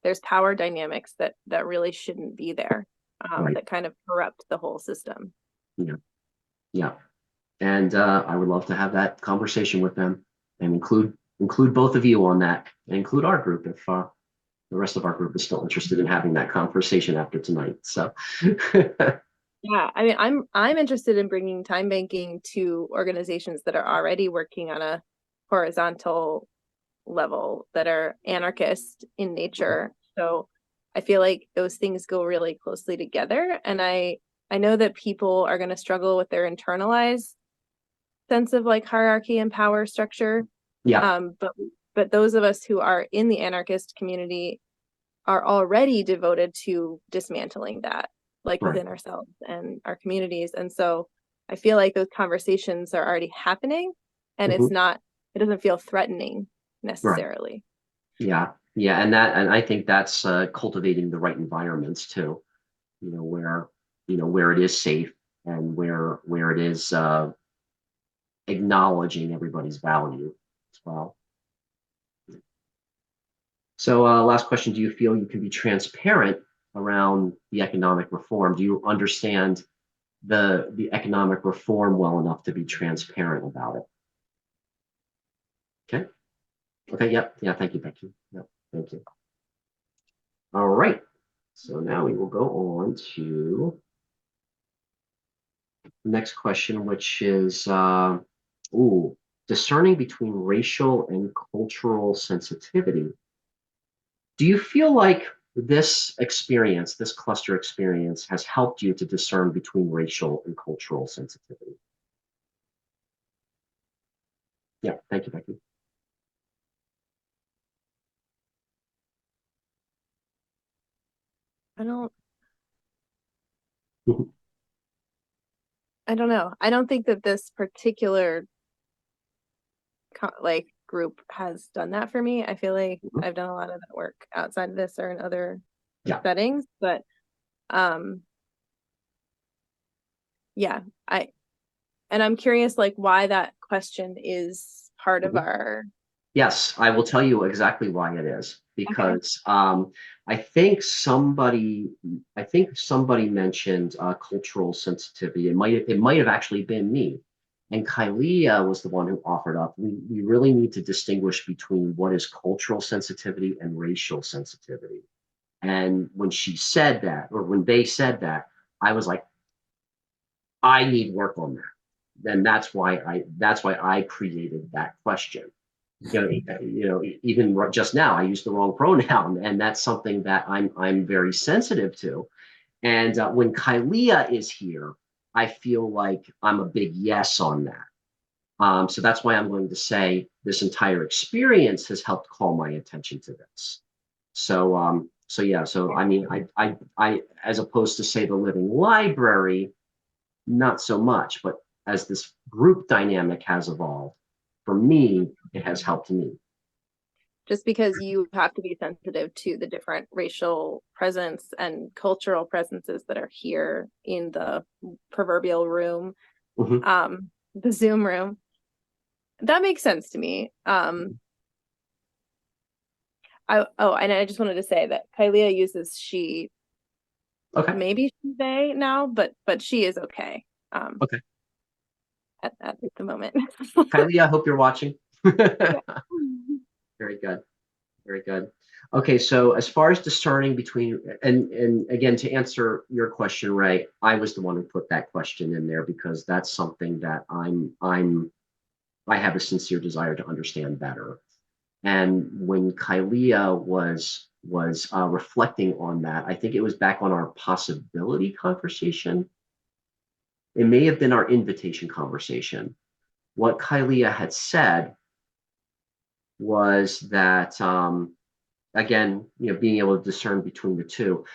there's power dynamics that really shouldn't be there, Right. that kind of corrupt the whole system. Yeah. Yeah. And I would love to have that conversation with them and include both of you on that, and include our group if the rest of our group is still interested in having that conversation after tonight. So, Yeah, I mean, I'm interested in bringing time banking to organizations that are already working on a horizontal level, that are anarchist in nature. So I feel like those things go really closely together. And I know that people are going to struggle with their internalized sense of like hierarchy and power structure. yeah, But those of us who are in the anarchist community are already devoted to dismantling that, like right. within ourselves and our communities. And so I feel like those conversations are already happening, and Mhm. it doesn't feel threatening Right. necessarily. Yeah. Yeah. And I think that's cultivating the right environments too, where, where it is safe, and where it is acknowledging everybody's value as well. So, last question: do you feel you can be transparent around the economic reform? Do you understand the economic reform well enough to be transparent about it? Okay. Okay. Yep. Yeah. Thank you, Becky. Yep. Thank you. All right. So now we will go on to the next question, which is, ooh, discerning between racial and cultural sensitivity. Do you feel like this experience, this cluster experience, has helped you to discern between racial and cultural sensitivity? Yeah, thank you, Becky. I don't Mhm, I don't know. I don't think that this particular like group has done that for me. I feel like mhm. I've done a lot of that work outside of this or in other Yeah. settings, but um yeah, I and I'm curious like why that question is part of Mhm. our. Yes, I will tell you exactly why it is. Okay. Because I think somebody, I think somebody mentioned cultural sensitivity. It might have actually been me, and Kylie was the one who offered up. We really need to distinguish between what is cultural sensitivity and racial sensitivity. And when she said that, or when they said that, I was like, I need work on that. Then that's why I created that question. Even just now, I used the wrong pronoun, and that's something that I'm very sensitive to. And when Kylia is here, I feel like I'm a big yes on that. So that's why I'm going to say this entire experience has helped call my attention to this. So yeah. So I mean, as opposed to say the living library, not so much, but as this group dynamic has evolved, for me, it has helped me. Just because you have to be sensitive to the different racial presence and cultural presences that are here in the proverbial room, Mhm. the Zoom room. That makes sense to me. And I just wanted to say that Kylia uses she, Okay. maybe she they now, but she is okay. Um, Okay. at the moment. Kylie, I hope you're watching. Yeah. Very good. Very good. Okay, so as far as discerning between, and again, to answer your question, Ray, I was the one who put that question in there because that's something that I have a sincere desire to understand better. And when Kylia was reflecting on that, I think it was back on our possibility conversation. It may have been our invitation conversation. What Kylia had said was that again, being able to discern between the two.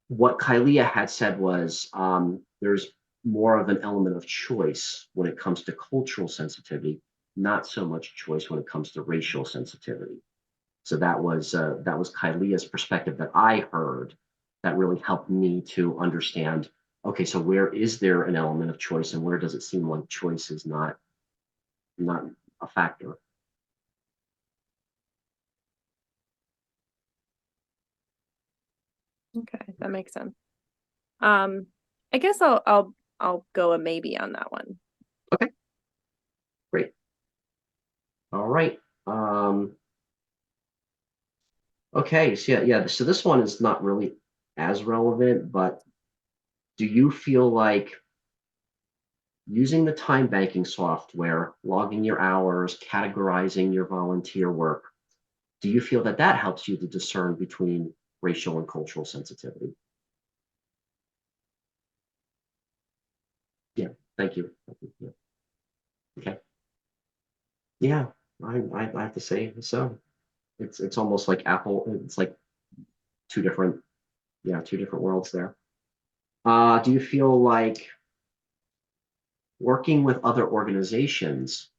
What Kylia had said was there's more of an element of choice when it comes to cultural sensitivity, not so much choice when it comes to racial sensitivity. So that was Kylia's perspective that I heard that really helped me to understand. Okay, so where is there an element of choice, and where does it seem like choice is not a factor? Okay, that makes sense. I guess I'll go a maybe on that one. Okay, great. All right. Okay, so yeah. So this one is not really as relevant, but do you feel like using the time banking software, logging your hours, categorizing your volunteer work, do you feel that that helps you to discern between racial and cultural sensitivity? Yeah, thank you. Thank you. Yeah. Okay. Yeah, I have to say so. It's almost like Apple. It's like two different, yeah, two different worlds there. Do you feel like working with other organizations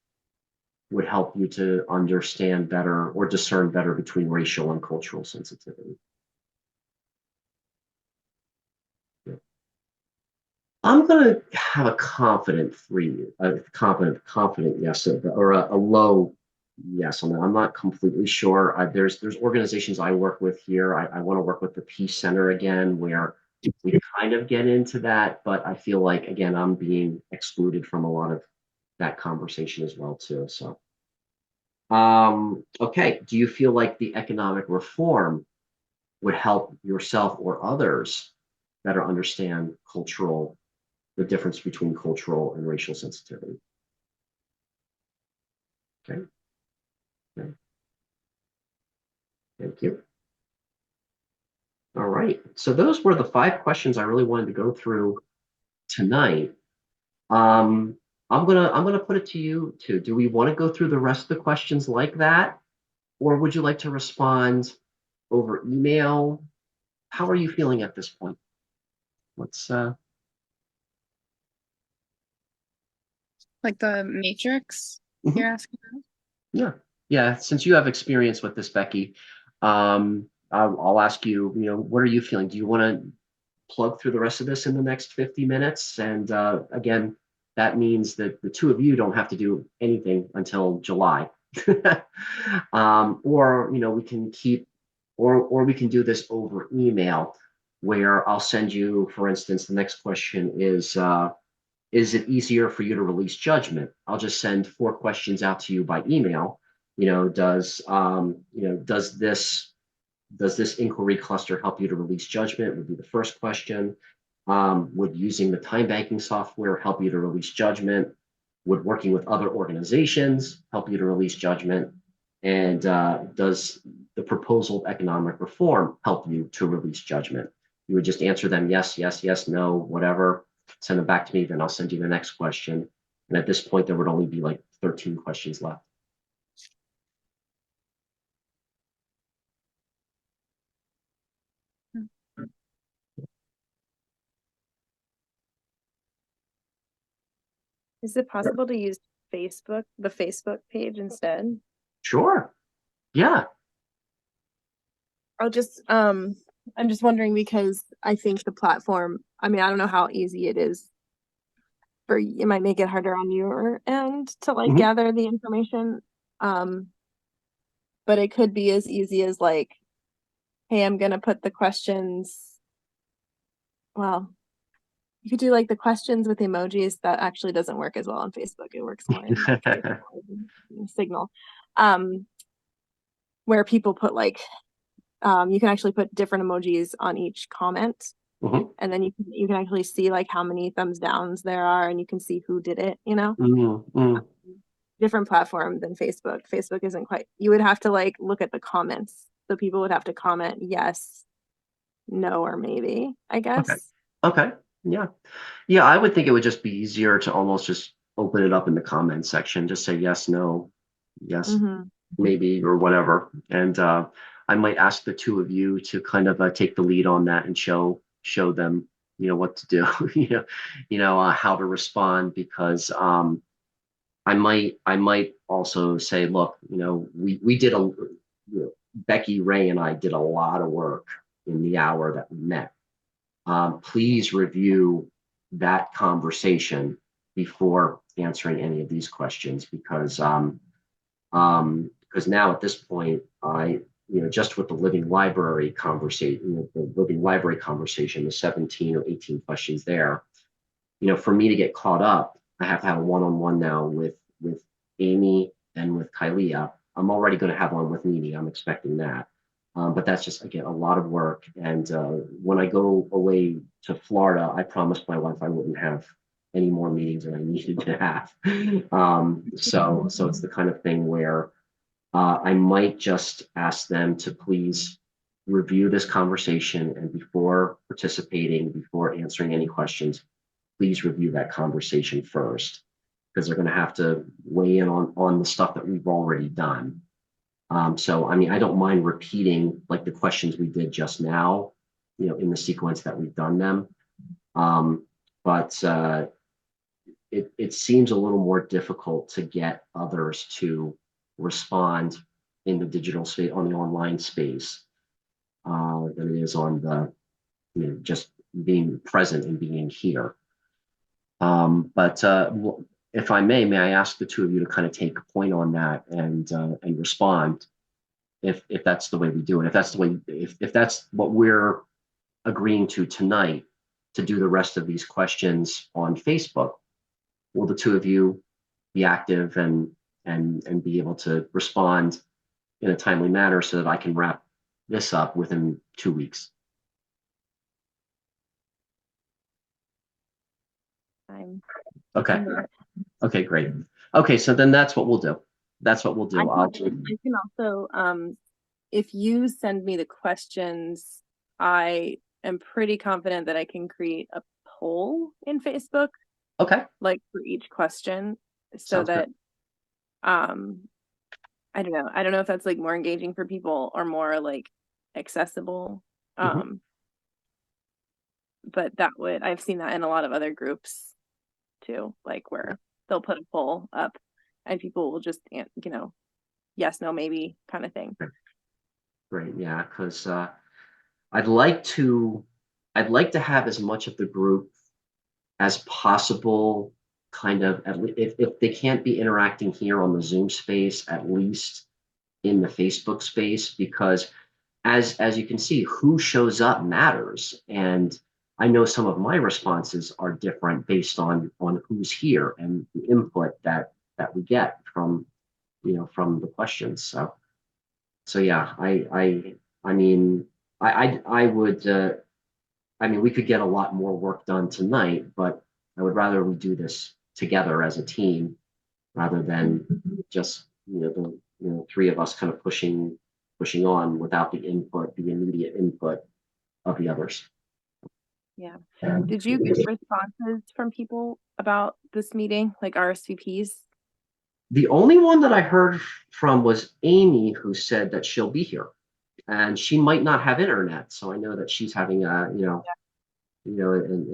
would help you to understand better or discern better between racial and cultural sensitivity? Yeah. I'm gonna have a confident three, a confident yes, or a low yes on that. I'm not completely sure. There's organizations I work with here. I want to work with the Peace Center again, where we kind of get into that, but I feel like again I'm being excluded from a lot of that conversation as well too. So, okay. Do you feel like the economic reform would help yourself or others better understand the difference between cultural and racial sensitivity? Okay, okay, thank you. All right. So those were the 5 questions I really wanted to go through tonight. Um, I'm gonna put it to you too. Do we want to go through the rest of the questions like that, or would you like to respond over email? How are you feeling at this point? Let's Like the Matrix, mhm. you're asking? Yeah, yeah. Since you have experience with this, Becky, I'll ask you. What are you feeling? Do you want to plug through the rest of this in the next 50 minutes? And again, that means that the two of you don't have to do anything until July. Or we can keep, or we can do this over email, where I'll send you, for instance, the next question is it easier for you to release judgment? I'll just send 4 questions out to you by email. Does this inquiry cluster help you to release judgment? Would be the first question. Would using the time banking software help you to release judgment? Would working with other organizations help you to release judgment? And does the proposal of economic reform help you to release judgment? You would just answer them yes, yes, yes, no, whatever. Send them back to me, then I'll send you the next question. And at this point, there would only be like 13 questions left. Is it possible to use the Facebook page instead? Sure. Yeah. I'll just I'm just wondering because I think the platform, I mean, I don't know how easy it is for it might make it harder on your end to like Mhm. gather the information. Um, but it could be as easy as like, hey, I'm gonna put the questions. Well, you could do like the questions with emojis. That actually doesn't work as well on Facebook. It works more in like Discord and Signal. Um, where people put like you can actually put different emojis on each comment, Mhm. and then you can actually see like how many thumbs downs there are, and you can see who did it, Mhm. Mhm. different platform than Facebook isn't quite, you would have to like look at the comments, so people would have to comment yes, no, or maybe, I Okay. guess. Okay. Yeah. Yeah, I would think it would just be easier to almost just open it up in the comments section, just say yes, no, yes, Mm-hmm. maybe, or whatever. And I might ask the two of you to kind of take the lead on that and show them, what to do, how to respond, because I might also say, look, we did Becky, Ray, and I did a lot of work in the hour that we met. Please review that conversation before answering any of these questions, because now at this point, just with the living library conversation, the 17 or 18 questions there, for me to get caught up, I have to have a one-on-one now with Amy and with Kylia. I'm already going to have one with Nini. I'm expecting that. But that's just, again, a lot of work. And when I go away to Florida, I promised my wife I wouldn't have any more meetings than I needed to have. So it's the kind of thing where I might just ask them to please review this conversation, and before participating, before answering any questions, please review that conversation first, because they're going to have to weigh in on the stuff that we've already done. So, I mean, I don't mind repeating like the questions we did just now, in the sequence that we've done them. But it seems a little more difficult to get others to respond in the digital space, on the online space, than it is on the, just being present and being here. But if I may I ask the two of you to kind of take a point on that and respond if that's the way we do it. If that's what we're agreeing to tonight, to do the rest of these questions on Facebook, will the two of you be active and be able to respond in a timely manner so that I can wrap this up within 2 weeks? Okay. Okay, great. Okay, so then that's what we'll do. That's what we'll do. I can also, if you send me the questions, I am pretty confident that I can create a poll in Facebook, Okay. like for each question, so Sounds that good. I don't know. I don't know if that's like more engaging for people or more like accessible. Mhm. But I've seen that in a lot of other groups too, like where they'll put a poll up and people will just, yes, no, maybe kind of thing. Great. Yeah, because I'd like to I'd like to have as much of the group as possible, kind of, if they can't be interacting here on the Zoom space, at least in the Facebook space, because as you can see, who shows up matters. And I know some of my responses are different based on who's here and the input that we get from the questions. So yeah, I mean, I would, I mean, we could get a lot more work done tonight, but I would rather we do this together as a team rather than just, the three of us kind of pushing on without the immediate input of the others. Yeah. Did you get responses from people about this meeting, like RSVPs? The only one that I heard from was Amy, who said that she'll be here, and she might not have internet. So I know that she's having an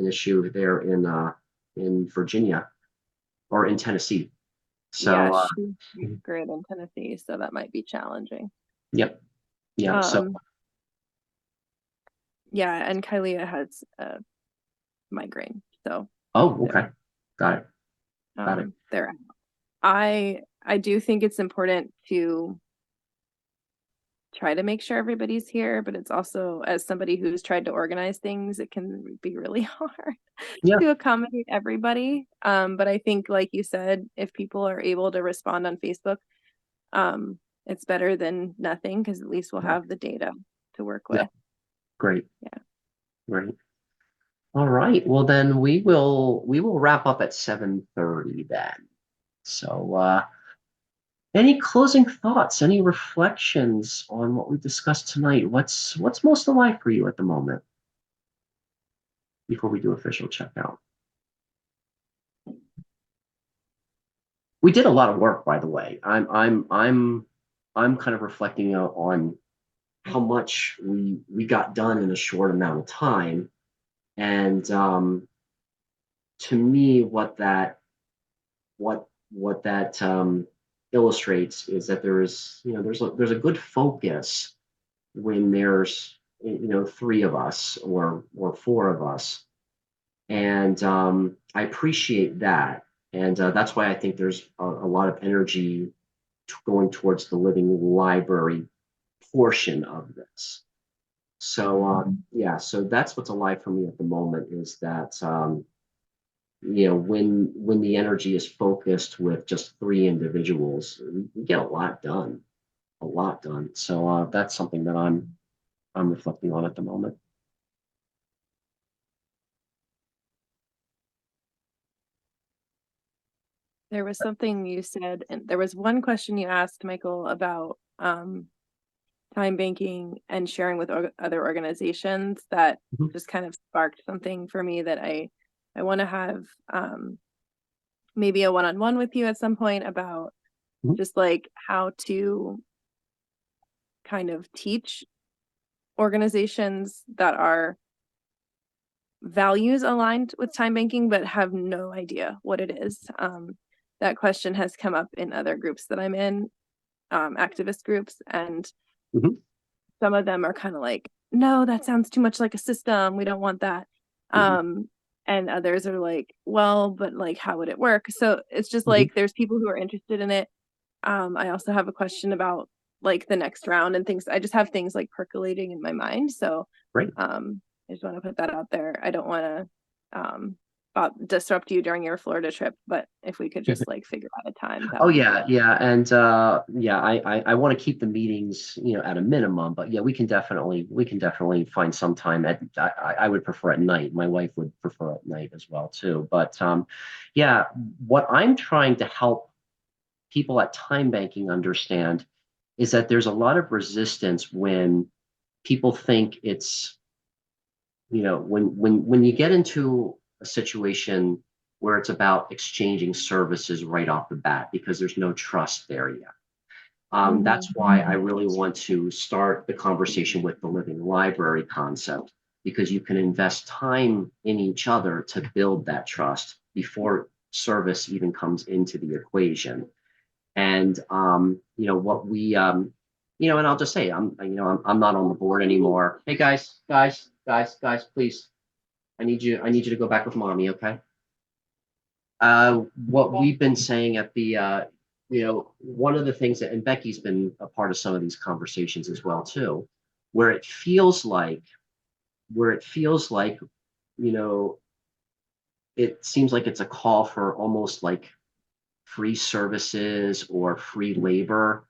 issue there in Virginia or in Tennessee. Yeah, So she's great in Tennessee, so that might be challenging. yep, yeah. So Yeah, and Kylia has a migraine, so okay, got it, got it. there. I do think it's important to try to make sure everybody's here, but it's also, as somebody who's tried to organize things, it can be really hard Yeah, to accommodate everybody. But I think, like you said, if people are able to respond on Facebook, it's better than nothing, because at least we'll yeah, have the data to work yeah. with. Great, Yeah. great. All right. Well, then we will wrap up at 7:30 then. So any closing thoughts, any reflections on what we discussed tonight? What's most alive for you at the moment before we do official checkout? We did a lot of work, by the way. I'm kind of reflecting on how much we got done in a short amount of time. And to me, what that illustrates is that there's a good focus when there's three of us or four of us, and I appreciate that, and that's why I think there's a lot of energy going towards the living library portion of this. So yeah, so that's what's alive for me at the moment is that when the energy is focused with just three individuals, we get a lot done, a lot done. So that's something that I'm reflecting on at the moment. There was something you said, and there was one question you asked, Michael, about time banking and sharing with other organizations that Mhm. just kind of sparked something for me that I want to have maybe a one-on-one with you at some point about Mhm. just like how to kind of teach organizations that are values aligned with time banking but have no idea what it is. That question has come up in other groups that I'm in, activist groups, and Mhm. some of them are kind of like, no, that sounds too much like a system. We don't want that. Mhm. Um, and others are like, well, but like, how would it work? So it's just Mhm. like there's people who are interested in it. I also have a question about like the next round and things. I just have things like percolating in my mind. So Great. I just want to put that out there. I don't want to disrupt you during your Florida trip, but if we could just like figure out a time, that Oh would be yeah, great. yeah, and yeah, I want to keep the meetings, at a minimum, but yeah, we can definitely find some time I would prefer at night. My wife would prefer at night as well too. But yeah, what I'm trying to help people at time banking understand is that there's a lot of resistance when people think it's when you get into a situation where it's about exchanging services right off the bat because there's no trust there yet. Mm-hmm. That's why I really want to start the conversation with the living library concept because you can invest time in each other to build that trust before service even comes into the equation. And what and I'll just say I'm not on the board anymore. Hey guys, please. I need you to go back with mommy, okay? What we've been saying at the one of the things that, and Becky's been a part of some of these conversations as well too, where it feels like where it feels like, you know, it seems like it's a call for almost like free services or free labor.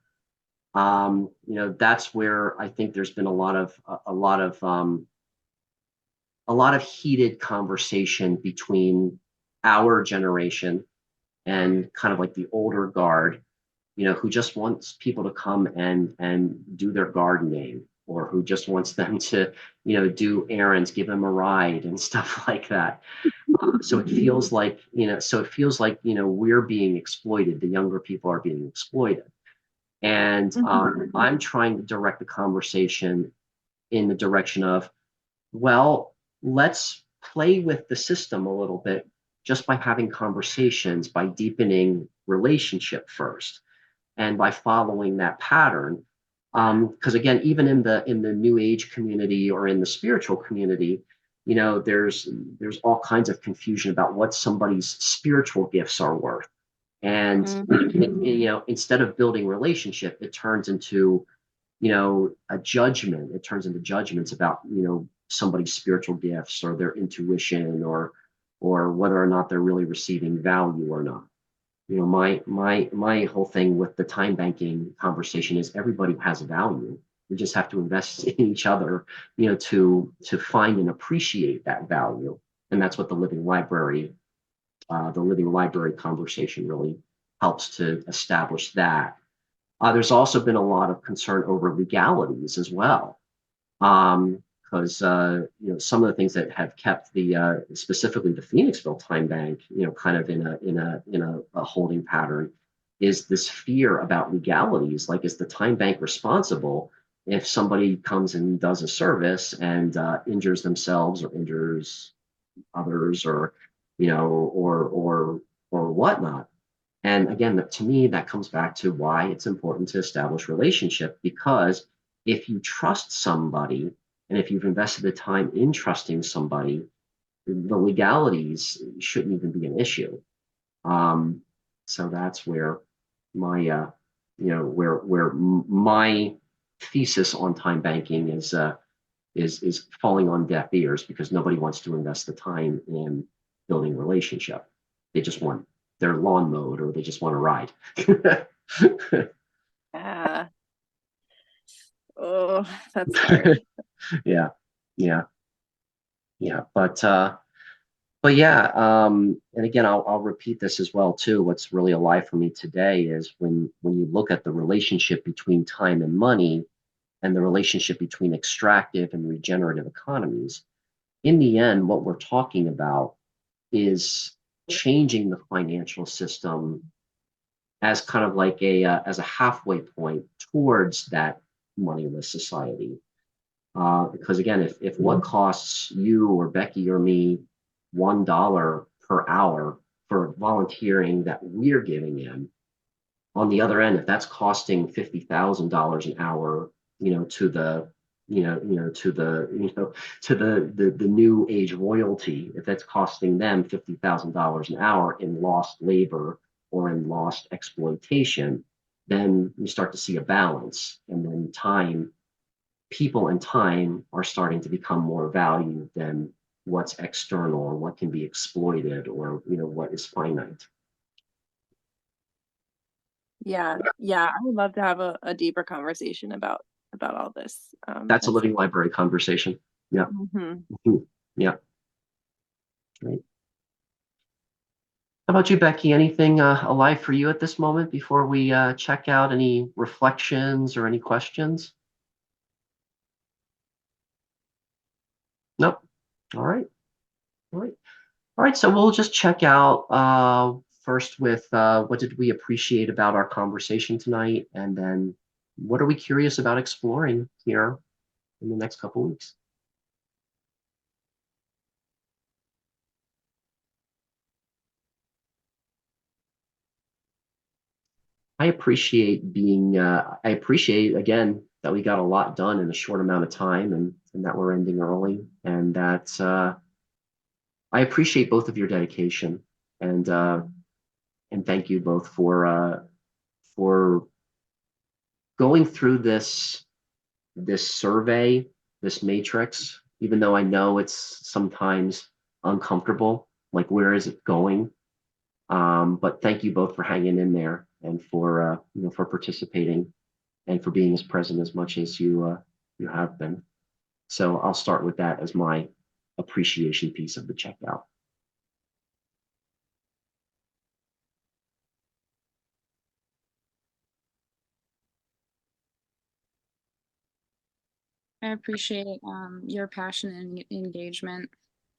That's where I think there's been a lot of heated conversation between our generation and kind of like the older guard, who just wants people to come and do their gardening, or who just wants them to, do errands, give them a ride and stuff like that. So it feels like we're being exploited. The younger people are being exploited, and I'm trying to direct the conversation in the direction of, well, let's play with the system a little bit just by having conversations, by deepening relationship first, and by following that pattern. Because again, even in the new age community or in the spiritual community, there's all kinds of confusion about what somebody's spiritual gifts are worth. And instead of building relationship, it turns into a judgment. It turns into judgments about somebody's spiritual gifts or their intuition, or whether or not they're really receiving value or not. My whole thing with the time banking conversation is everybody has a value. We just have to invest in each other, to find and appreciate that value. And that's what the living library conversation really helps to establish that. There's also been a lot of concern over legalities as well, because some of the things that have kept the specifically the Phoenixville Time Bank, kind of in a holding pattern, is this fear about legalities. Like, is the time bank responsible if somebody comes and does a service and injures themselves or injures others, or or whatnot? And again, to me, that comes back to why it's important to establish relationship, because if you trust somebody and if you've invested the time in trusting somebody, the legalities shouldn't even be an issue. So that's where my, where my thesis on time banking is falling on deaf ears because nobody wants to invest the time in building a relationship. They just want their lawn mowed or they just want to ride. Yeah. Oh, that's hard. Yeah, yeah, yeah. But yeah, and again, I'll repeat this as well too. What's really alive for me today is when you look at the relationship between time and money and the relationship between extractive and regenerative economies. In the end, what we're talking about is changing the financial system as kind of like as a halfway point towards that moneyless society. Because again, if what costs you or Becky or me $1 per hour for volunteering that we're giving in, on the other end, if that's costing $50,000 an hour, to the, to the, to the new age royalty, if that's costing them $50,000 an hour in lost labor or in lost exploitation, then you start to see a balance, and then people and time are starting to become more valued than what's external or what can be exploited or what is finite. Yeah, yeah. I would love to have a deeper conversation about all this. That's a That's living library conversation. Yeah. Mhm. Mhm. Yeah. Great. How about you, Becky? Anything alive for you at this moment before we check out? Any reflections or any questions? Nope. All right. All right. All right. So we'll just check out first with what did we appreciate about our conversation tonight, and then what are we curious about exploring here in the next couple weeks? I appreciate again that we got a lot done in a short amount of time and that we're ending early. And that I appreciate both of your dedication and thank you both for going through this survey, this matrix, even though I know it's sometimes uncomfortable, like where is it going? But thank you both for hanging in there and for participating and for being as present as much as you have been. So I'll start with that as my appreciation piece of the checkout. I appreciate your passion and engagement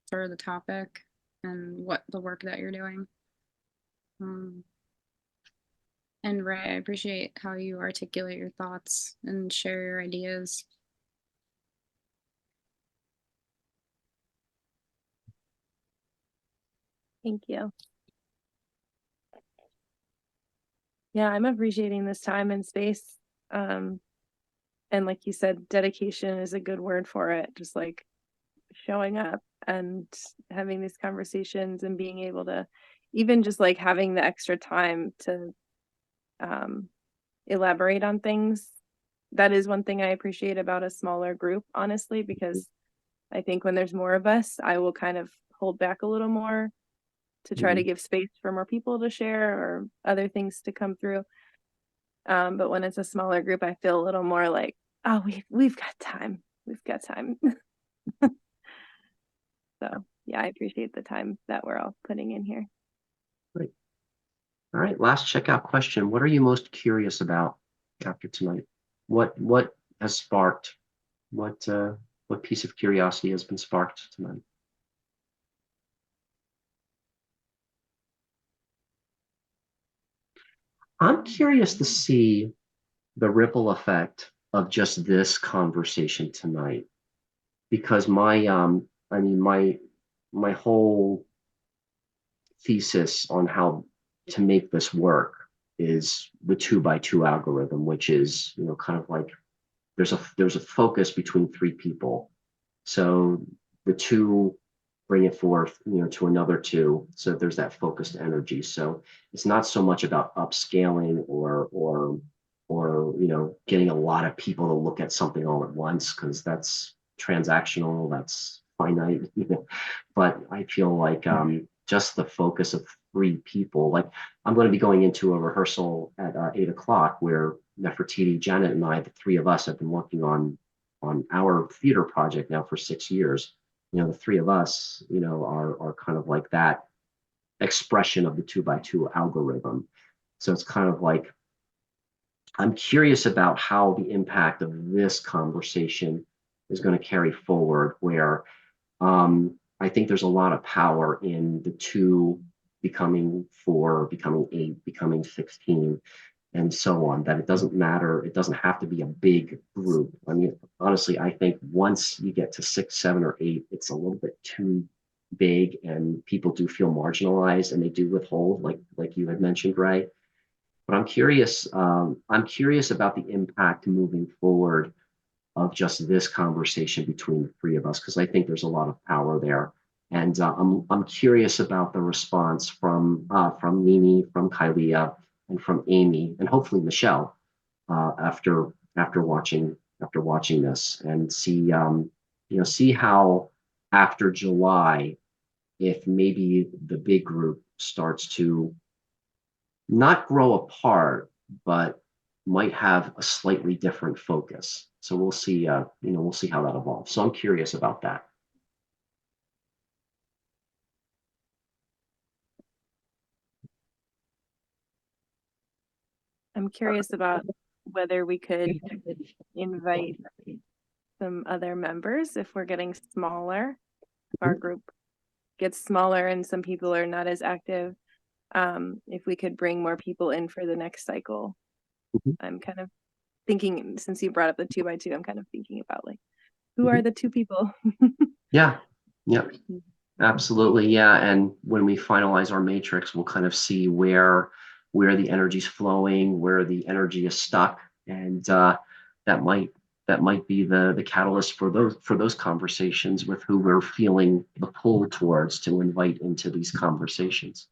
for the topic and what the work that you're doing. And Ray, I appreciate how you articulate your thoughts and share your ideas. Thank you. Yeah, I'm appreciating this time and space. And like you said, dedication is a good word for it. Just like showing up and having these conversations and being able to even just like having the extra time to elaborate on things. That is one thing I appreciate about a smaller group, honestly, because I think when there's more of us, I will kind of hold back a little more to try to give space for more people to share or other things to come through. But when it's a smaller group, I feel a little more like, oh, we've got time. We've got time. So yeah, I appreciate the time that we're all putting in here. Great. All right, last checkout question. What are you most curious about after tonight? What has sparked? What piece of curiosity has been sparked tonight? I'm curious to see the ripple effect of just this conversation tonight, because my whole thesis on how to make this work is the 2x2 algorithm, which is kind of like there's a focus between three people, so the two bring it forth to another two, so there's that focused energy. So it's not so much about upscaling or, you know, getting a lot of people to look at something all at once, because that's transactional, that's finite. But I feel like just the focus of 3 people, like I'm going to be going into a rehearsal at 8 o'clock where Nefertiti, Janet, and I, the 3 of us, have been working on our theater project now for 6 years. You know, the 3 of us, you know, are kind of like that expression of the 2x2 algorithm. So it's kind of like, I'm curious about how the impact of this conversation is going to carry forward, where I think there's a lot of power in the 2 becoming 4, becoming 8, becoming 16, and so on, that it doesn't matter. It doesn't have to be a big group. I mean, honestly, I think once you get to 6, 7, or 8, it's a little bit too big, and people do feel marginalized, and they do withhold, like you had mentioned, Ray. But I'm curious. I'm curious about the impact moving forward of just this conversation between the 3 of us, because I think there's a lot of power there. And I'm curious about the response from Mimi, from Kylia, and from Amy, and hopefully Michelle, after watching this, and see see how after July, if maybe the big group starts to not grow apart, but might have a slightly different focus. So we'll see, we'll see how that evolves. So I'm curious about that. I'm curious about whether we could invite some other members if we're getting smaller, if our group gets smaller and some people are not as active, if we could bring more people in for the next cycle. I'm kind of thinking, since you brought up the 2x2, I'm kind of thinking about like, who are the 2 people? Yeah, absolutely. Yeah. And when we finalize our matrix, we'll kind of see where the energy's flowing, where the energy is stuck. And that might be the catalyst for those conversations with who we're feeling the pull towards to invite into these conversations.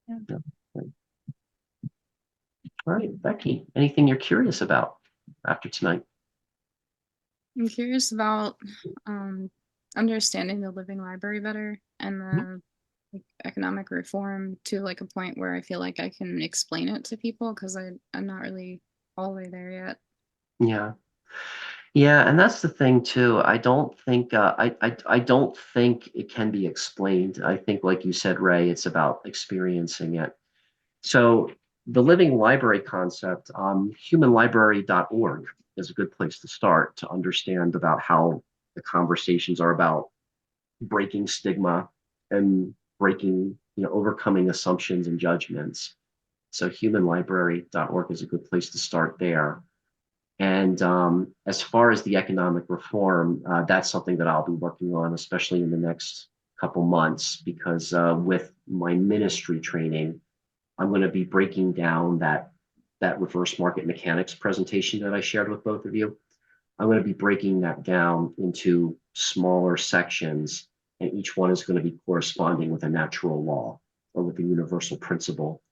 Yeah. Right. All right, Becky, anything you're curious about after tonight? I'm curious about understanding the living library better and the like, economic reform to like a point where I feel like I can explain it to people, because I'm not really all the way there yet. Yeah. Yeah, and that's the thing too. I don't think I don't think it can be explained. I think, like you said, Ray, it's about experiencing it. So the living library concept, humanlibrary.org is a good place to start to understand about how the conversations are about breaking stigma and breaking, overcoming assumptions and judgments. So humanlibrary.org is a good place to start there. And as far as the economic reform, that's something that I'll be working on, especially in the next couple months, because with my ministry training, I'm going to be breaking down that reverse market mechanics presentation that I shared with both of you. I'm going to be breaking that down into smaller sections, and each one is going to be corresponding with a natural law or with a universal principle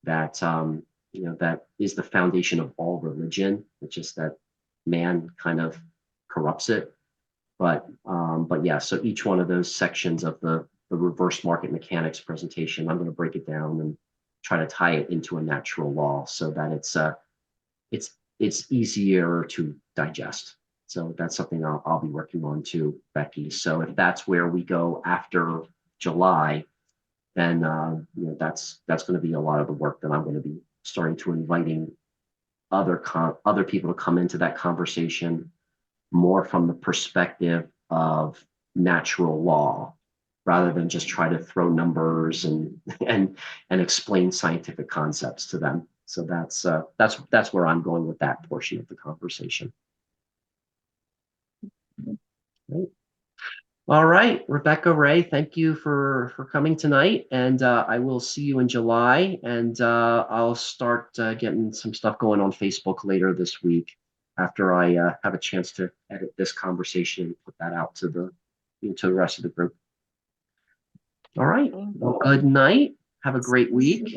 that that is the foundation of all religion. It's just that man kind of corrupts it. But yeah, so each one of those sections of the reverse market mechanics presentation, I'm going to break it down and try to tie it into a natural law so that it's easier to digest. So that's something I'll be working on too, Becky. So if that's where we go after July, then that's going to be a lot of the work that I'm going to be starting to inviting other people to come into that conversation more from the perspective of natural law, rather than just try to throw numbers and explain scientific concepts to them. So that's where I'm going with that portion of the conversation. Right. All right, Rebecca, Ray, thank you for coming tonight, and I will see you in July, and I'll start getting some stuff going on Facebook later this week after I have a chance to edit this conversation and put that out to the rest of the group. All right, well, good night. Have a great week,